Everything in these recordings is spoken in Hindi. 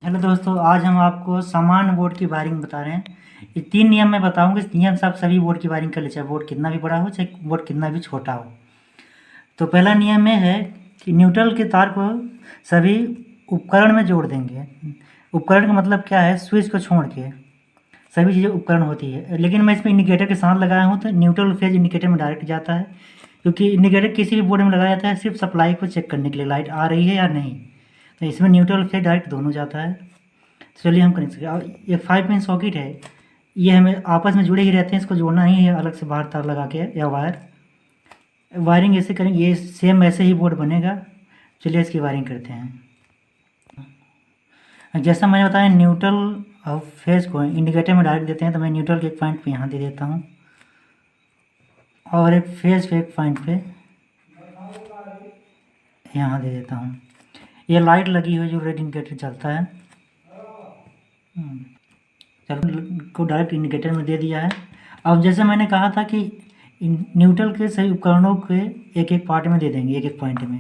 हेलो दोस्तों, आज हम आपको सामान्य बोर्ड की वायरिंग बता रहे हैं। ये 3 नियम मैं बताऊंगा। इस नियम से आप सभी बोर्ड की वायरिंग कर ले, चाहे बोर्ड कितना भी बड़ा हो, चाहे बोर्ड कितना भी छोटा हो। तो पहला नियम ये है कि न्यूट्रल के तार को सभी उपकरण में जोड़ देंगे। उपकरण का मतलब क्या है? स्विच को छोड़ के सभी चीज़ें उपकरण होती है। लेकिन मैं इसमें इंडिकेटर के साथ लगाया हूँ, तो न्यूट्रल फेज इंडिकेटर में डायरेक्ट जाता है, क्योंकि इंडिकेटर किसी भी बोर्ड में लगाया जाता है सिर्फ सप्लाई को चेक करने के लिए, लाइट आ रही है या नहीं। तो इसमें न्यूट्रल फेज डायरेक्ट दोनों जाता है। चलिए हम कनेक्ट करें। और ये 5 पिन सॉकेट है, ये हमें आपस में जुड़े ही रहते हैं, इसको जोड़ना नहीं है अलग से बाहर तार लगा के या वायर। वायरिंग ऐसे करेंगे, ये सेम ऐसे ही बोर्ड बनेगा। चलिए इसकी वायरिंग करते हैं। जैसा मैंने बताया, न्यूट्रल और फेज को इंडिकेटर में डायरेक्ट देते हैं, तो मैं न्यूट्रल के एक पॉइंट पे यहाँ दे देता हूँ और एक फेज पे एक पॉइंट पे यहाँ दे देता हूँ। ये लाइट लगी हुई जो रेड इंडिकेटर चलता है, चलो को डायरेक्ट इंडिकेटर में दे दिया है। अब जैसे मैंने कहा था कि न्यूट्रल के सभी उपकरणों के एक एक पार्ट में दे देंगे, एक एक पॉइंट में।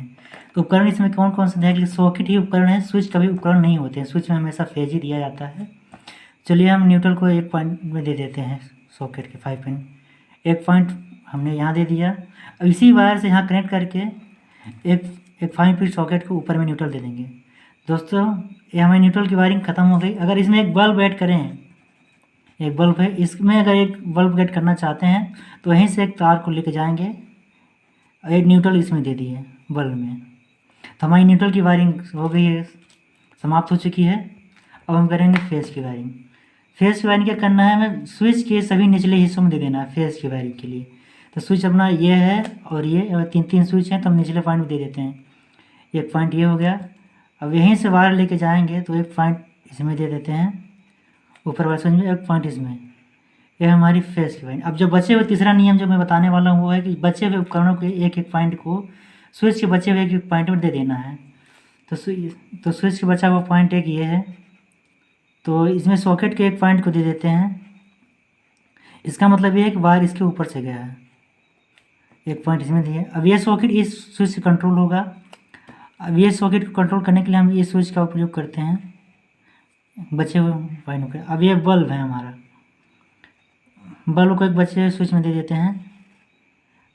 तो उपकरण इसमें कौन कौन से देंगे? सॉकेट ही उपकरण है, स्विच कभी उपकरण नहीं होते हैं। स्विच में हमेशा फेज ही दिया जाता है। चलिए हम न्यूट्रल को एक पॉइंट में दे देते हैं, सॉकेट के 5 पिन। एक पॉइंट हमने यहाँ दे दिया। अब इसी वायर से यहाँ कनेक्ट करके एक एक 5 पिन सॉकेट को ऊपर में न्यूट्रल दे देंगे। दोस्तों, ये हमारी न्यूट्रल की वायरिंग ख़त्म हो गई। अगर इसमें एक बल्ब ऐड करें, एक बल्ब है इसमें, अगर एक बल्ब ऐड करना चाहते हैं तो वहीं से एक तार को लेके जाएंगे और एक न्यूट्रल इसमें दे दिए बल्ब में। तो हमारी न्यूट्रल की वायरिंग हो गई है, समाप्त हो चुकी है। अब हम करेंगे फेस की वायरिंग। फेस की वायरिंग क्या करना है? हमें स्विच के सभी निचले हिस्सों में दे देना है फेस की वायरिंग के लिए। तो स्विच अपना ये है और ये, और 3 स्विच हैं, तो हम निचले पॉइंट में दे देते हैं। एक पॉइंट ये हो गया। अब यहीं से वायर लेके जाएंगे तो एक पॉइंट इसमें दे देते हैं, ऊपर वाले स्विच में एक पॉइंट इसमें। यह हमारी फेस की वायरिंग। अब जो बचे हुए तीसरा नियम जो मैं बताने वाला हूँ वो है कि बचे हुए उपकरणों के एक एक पॉइंट को स्विच के बचे हुए एक एक पॉइंट में दे देना है। तो स्विच के बचा हुआ पॉइंट एक ये है, तो इसमें सॉकेट के एक पॉइंट को दे देते हैं। इसका मतलब ये है कि वायर इसके ऊपर से गया है, एक पॉइंट इसमें दिए। अब ये सॉकेट इस स्विच से कंट्रोल होगा। अब ये सॉकेट को कंट्रोल करने के लिए हम ये स्विच का उपयोग करते हैं बचे हुए पॉइंटों के। अब ये बल्ब है हमारा, बल्ब को एक बचे हुए स्विच में दे देते हैं।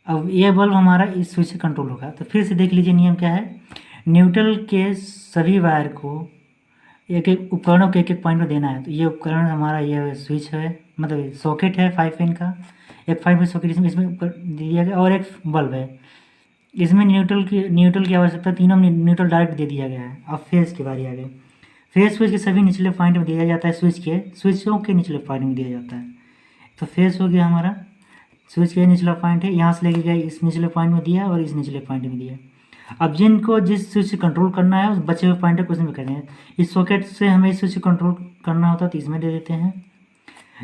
अब ये बल्ब हमारा इस स्विच से कंट्रोल होगा। तो फिर से देख लीजिए नियम क्या है। न्यूट्रल के सभी वायर को एक एक उपकरणों के एक एक पॉइंट में देना है। तो ये उपकरण हमारा ये स्विच है, मतलब सॉकेट है 5 पिन का, एक 5 पिन सॉकेट इसमें ऊपर दिया गया, और एक बल्ब है। इसमें न्यूट्रल की आवश्यकता, तीनों में न्यूट्रल डायरेक्ट दे दिया गया है। अब फेस की बारी आ गई। फेस स्विच के सभी निचले पॉइंट में दिया जाता है, स्विचों के निचले पॉइंट में दिया जाता है। तो फेस हो गया हमारा, स्विच के निचला पॉइंट है, यहाँ से लेके गए इस निचले पॉइंट में दिया और इस निचले पॉइंट में दिया। अब जिनको जिस स्विच से कंट्रोल करना है उस बचे हुए पॉइंट को उसमें करें। इस सॉकेट से हमें इस स्विच से कंट्रोल करना होता है तो इसमें दे देते हैं।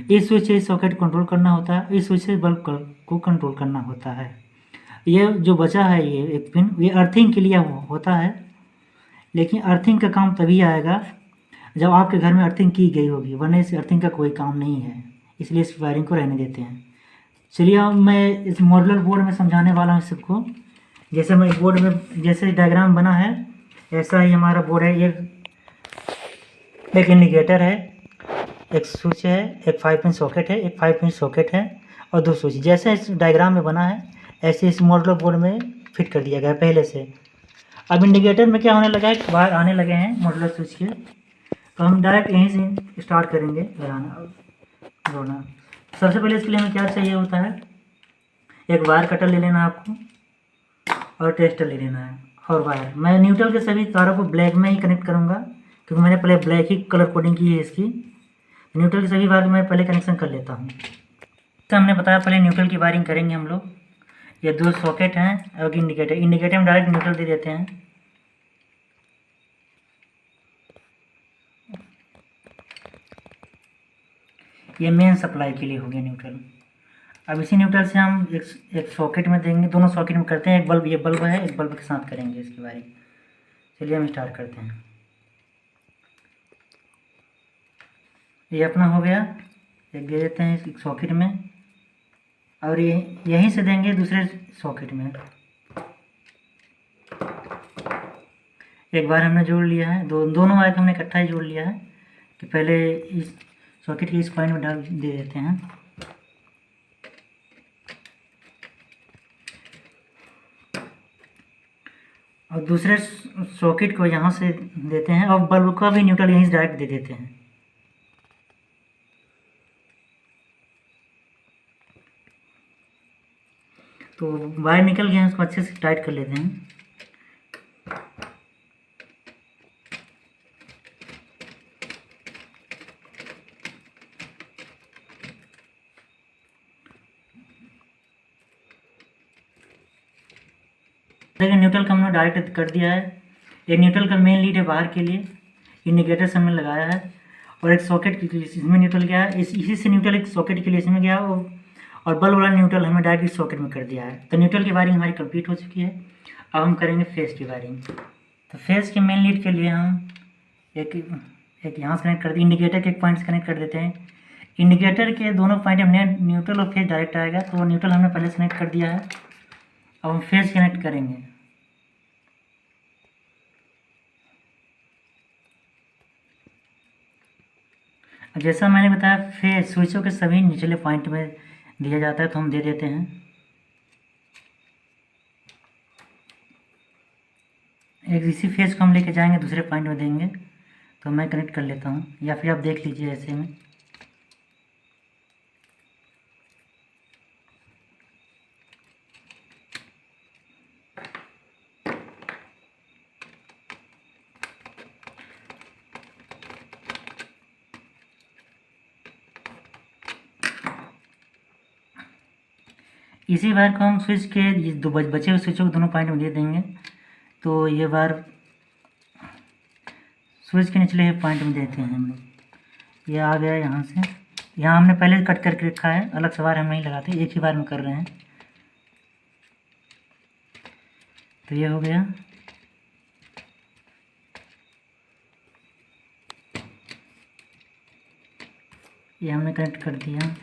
इस स्विच से इस सॉकेट कंट्रोल करना होता है, इस स्विच से बल्ब को कंट्रोल करना होता है। ये जो बचा है ये एक पिन, ये अर्थिंग के लिए होता है। लेकिन अर्थिंग का काम तभी आएगा जब आपके घर में अर्थिंग की गई होगी, वरना इस अर्थिंग का कोई काम नहीं है। इसलिए इस वायरिंग को रहने देते हैं। चलिए अब मैं इस मॉड्यूलर बोर्ड में समझाने वाला हूँ सबको। जैसे मैं बोर्ड में जैसे डायग्राम बना है ऐसा ही हमारा बोर्ड है। ये एक इंडिकेटर है, एक स्विच है, एक 5 पिन सॉकेट है, एक 5 पिन सॉकेट है और 2 स्विच। जैसे इस डायग्राम में बना है ऐसे इस मॉड्यूलर बोर्ड में फिट कर दिया गया है पहले से। अब इंडिकेटर में क्या होने लगा है, बाहर आने लगे हैं मॉड्यूलर स्विच के। तो हम डायरेक्ट यहीं से स्टार्ट करेंगे लगाना जोड़ना। सबसे पहले इसके लिए हमें क्या चाहिए होता है, एक वायर कटर ले लेना है आपको, और टेस्टर ले लेना है और वायर। मैं न्यूट्रल के सभी तारों को ब्लैक में ही कनेक्ट करूँगा, क्योंकि मैंने पहले ब्लैक ही कलर कोडिंग की है इसकी। न्यूट्रल के सभी वायर मैं पहले कनेक्शन कर लेता हूँ। तो हमने बताया पहले न्यूट्रल की वायरिंग करेंगे हम लोग। ये 2 सॉकेट हैं और इंडिकेटर में डायरेक्ट न्यूट्रल दे देते हैं। ये मेन सप्लाई के लिए हो गया न्यूट्रल। अब इसी न्यूट्रल से हम एक सॉकेट में देंगे, दोनों सॉकेट में करते हैं। एक बल्ब, ये बल्ब है, एक बल्ब के साथ करेंगे इसकी वायरिंग। चलिए हम स्टार्ट करते हैं। ये अपना हो गया, एक दे देते हैं इस सॉकेट में, और ये यहीं से देंगे दूसरे सॉकेट में। एक बार हमने जोड़ लिया है, दोनों वायर को हमने इकट्ठा ही जोड़ लिया है कि पहले इस सॉकेट के इस पॉइंट में डाल दे देते हैं। और दूसरे सॉकेट को यहाँ से देते हैं और बल्ब का भी न्यूट्रल यहीं से डायरेक्ट दे देते हैं। तो वायर निकल गए हैं, उसको अच्छे से टाइट कर लेते हैं। देखिए न्यूट्रल का हमने डायरेक्ट कर दिया है। एक न्यूट्रल का मेन लीड है बाहर के लिए, इंडिकेटर से हमने लगाया है, और एक सॉकेट के लिए इसमें न्यूट्रल गया है, इसी से न्यूट्रल एक सॉकेट के लिए इसमें गया, और बल्ब वाला न्यूट्रल हमने डायरेक्ट इस सॉकेट में कर दिया है। तो न्यूट्रल की वायरिंग हमारी कंप्लीट हो चुकी है। अब हम करेंगे फेस की वायरिंग। तो फेस के मेन लीड के लिए हम एक यहाँ से कनेक्ट कर दें, इंडिकेटर के एक पॉइंट से कनेक्ट कर देते हैं। इंडिकेटर के दोनों पॉइंट हमने न्यूट्रल और फेस डायरेक्ट आएगा, तो न्यूट्रल हमने पहले से कनेक्ट कर दिया है। अब हम फेस कनेक्ट करेंगे। जैसा मैंने बताया फेस स्विचों के सभी निचले पॉइंट में दिया जाता है, तो हम दे देते हैं। एक इसी फेस को हम लेके जाएंगे दूसरे पॉइंट में देंगे। तो मैं कनेक्ट कर लेता हूँ, या फिर आप देख लीजिए ऐसे में। इसी वायर को हम स्विच के बचे हुए स्विचों को दोनों पॉइंट में दे देंगे। तो ये वायर स्विच के निचले पॉइंट में देते हैं हम लोग। ये आ गया यहाँ से, यहाँ हमने पहले कट करके रखा है, अलग से वायर हम नहीं लगाते, एक ही वायर में कर रहे हैं। तो ये हो गया। ये हमने कनेक्ट कर दिया।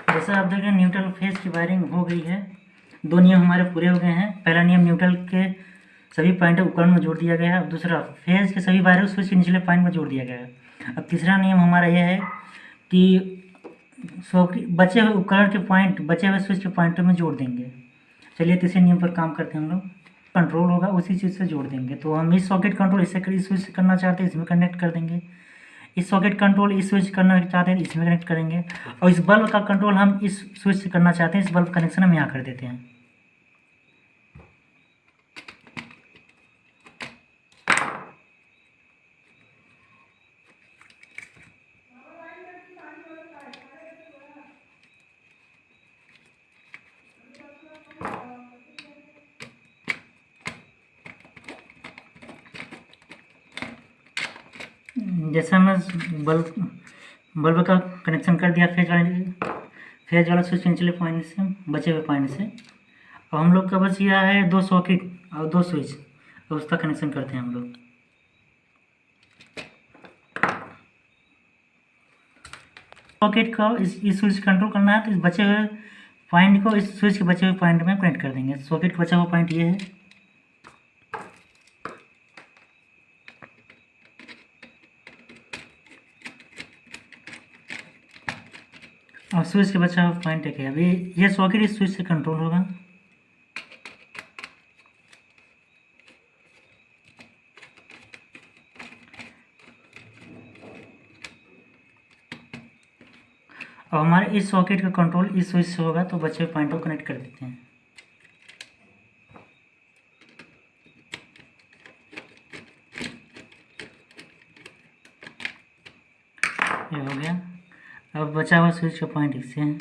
जैसा आप देख रहे हैं न्यूट्रल फेस की वायरिंग हो गई है। दो नियम हमारे पूरे हो गए हैं। पहला नियम न्यूट्रल के सभी पॉइंट उपकरण में जोड़ दिया गया है। अब दूसरा फेस के सभी वायर स्विच के निचले पॉइंट में जोड़ दिया गया है। अब तीसरा नियम हमारा यह है कि बचे हुए उपकरण के पॉइंट बचे हुए स्विच के पॉइंटों में जोड़ देंगे। चलिए तीसरे नियम पर काम करते हैं हम लोग। कंट्रोल होगा उसी चीज़ से जोड़ देंगे। तो हम इस सॉकेट कंट्रोल इस स्विच से करना चाहते हैं, इसमें कनेक्ट कर देंगे। इस सॉकेट कंट्रोल इस स्विच करना चाहते हैं, इसमें कनेक्ट करेंगे। और इस बल्ब का कंट्रोल हम इस स्विच से करना चाहते हैं, इस बल्ब कनेक्शन हम यहाँ कर देते हैं। जैसा हमने बल्ब का कनेक्शन कर दिया फेज वाला स्विच निचले पॉइंट से बचे हुए पॉइंट से। अब हम लोग का बच गया है 2 सॉकेट और 2 स्विच, तो उसका कनेक्शन करते हैं हम लोग। सॉकेट को इस स्विच कंट्रोल करना है, तो इस बचे हुए पॉइंट को इस स्विच के बचे हुए पॉइंट में कनेक्ट कर देंगे। सॉकेट का बचा हुआ पॉइंट ये है। और स्विच के बचा हुआ पॉइंट है। अभी ये सॉकेट इस स्विच से कंट्रोल होगा। और हमारे इस सॉकेट का कंट्रोल इस स्विच से होगा, तो बचे हुए पॉइंट को कनेक्ट कर देते हैं। ये हो गया। अब बचा हुआ स्विच का पॉइंट इससे है।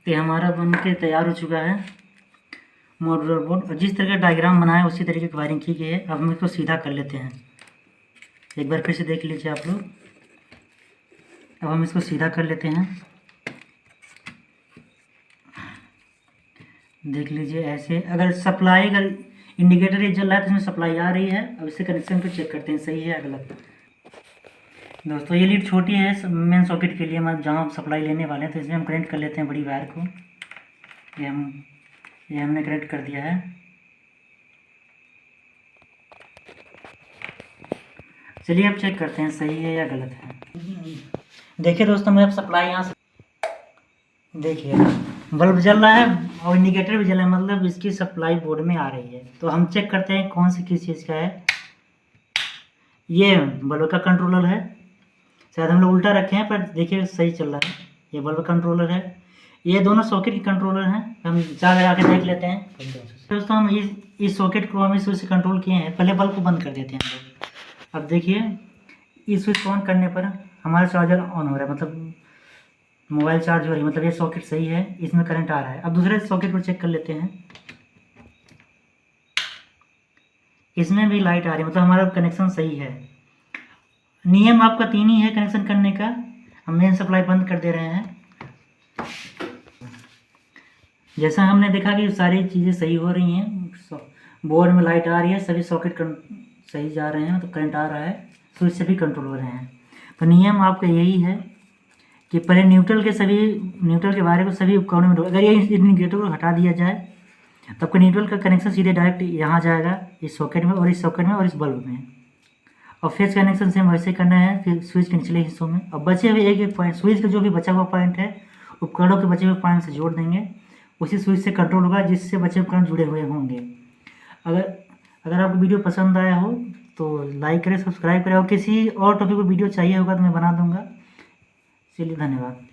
तो हमारा बन के तैयार हो चुका है मॉड्यूलर बोर्ड, और जिस तरह का डायग्राम बनाया उसी तरीके की वायरिंग की गई है। अब हम इसको सीधा कर लेते हैं, एक बार फिर से देख लीजिए आप लोग। अब हम इसको सीधा कर लेते हैं, देख लीजिए ऐसे। अगर सप्लाई, अगर इंडिकेटर ये जल रहा है तो इसमें सप्लाई आ रही है। अब इससे कनेक्शन को चेक करते हैं सही है या गलत। दोस्तों ये लीड छोटी है मेन सॉकेट के लिए, हम जहाँ हम सप्लाई लेने वाले हैं, तो इसमें हम कनेक्ट कर लेते हैं बड़ी वायर को। ये हमने कनेक्ट कर दिया है। चलिए अब चेक करते हैं सही है या गलत है। देखिए दोस्तों, मैं अब सप्लाई यहाँ से, देखिए बल्ब जल रहा है और इंडिकेटर भी जल रहा है, मतलब इसकी सप्लाई बोर्ड में आ रही है। तो हम चेक करते हैं कौन सी किस चीज़ का है। ये बल्ब का कंट्रोलर है, शायद हम लोग उल्टा रखे हैं, पर देखिए सही चल रहा है। ये बल्ब कंट्रोलर है, ये दोनों सॉकेट के कंट्रोलर हैं। हम चार्ज लगा के देख लेते हैं। दोस्तों हम इस सॉकेट को हम इस स्विच से कंट्रोल किए हैं। पहले बल्ब को बंद कर देते हैं हम लोग। अब देखिए इस स्विच को ऑन करने पर हमारा चार्जर ऑन हो रहा है, मतलब मोबाइल चार्ज हो रही है, मतलब ये सॉकेट सही है, इसमें करंट आ रहा है। अब दूसरे सॉकेट को चेक कर लेते हैं, इसमें भी लाइट आ रही है, मतलब हमारा कनेक्शन सही है। नियम आपका 3 ही है कनेक्शन करने का। हम मेन सप्लाई बंद कर दे रहे हैं। जैसा हमने देखा कि सारी चीज़ें सही हो रही हैं, बोर्ड में लाइट आ रही है, सभी सॉकेट सही जा रहे हैं, तो करंट आ रहा है, स्विच से भी कंट्रोल हो रहे हैं। तो नियम आपका यही है कि पहले न्यूट्रल के बारे को सभी उपकरणों में, अगर ये इंडिकेटर को हटा दिया जाए तो आपका न्यूट्रल का कनेक्शन सीधे डायरेक्ट यहाँ जाएगा, इस सॉकेट में और इस सॉकेट में और इस बल्ब में। और फेस कनेक्शन सेम वैसे करना है फिर स्विच के निचले हिस्सों में। अब बचे हुए एक पॉइंट, स्विच का जो भी बचा हुआ पॉइंट है उपकरणों के बचे हुए पॉइंट से जोड़ देंगे, उसी स्विच से कंट्रोल होगा जिससे बचे उपकरण जुड़े हुए होंगे। अगर आपको वीडियो पसंद आया हो तो लाइक करें, सब्सक्राइब करें, और किसी और टॉपिक पर वीडियो चाहिए होगा तो मैं बना दूंगा। चलिए धन्यवाद।